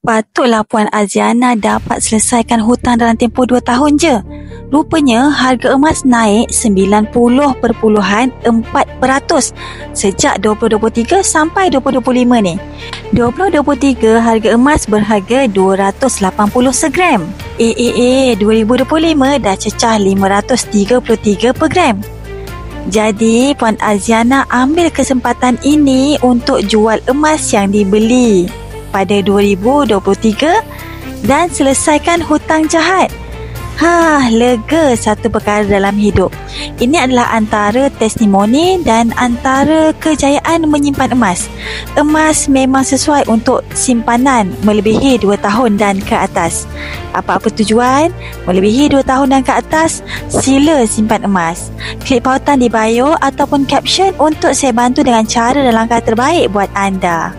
Patutlah Puan Aziana dapat selesaikan hutang dalam tempoh 2 tahun je. Rupanya harga emas naik 90.4% sejak 2023 sampai 2025 ni. 2023 harga emas berharga 280 segram. 2025 dah cecah 533 per gram. Jadi Puan Aziana ambil kesempatan ini untuk jual emas yang dibeli pada 2023 dan selesaikan hutang jahat. Lega satu perkara dalam hidup. Ini adalah antara testimoni dan antara kejayaan menyimpan emas. Emas memang sesuai untuk simpanan melebihi 2 tahun dan ke atas. Apa-apa tujuan, melebihi 2 tahun dan ke atas, sila simpan emas. Klik pautan di bio ataupun caption untuk saya bantu dengan cara dan langkah terbaik buat anda.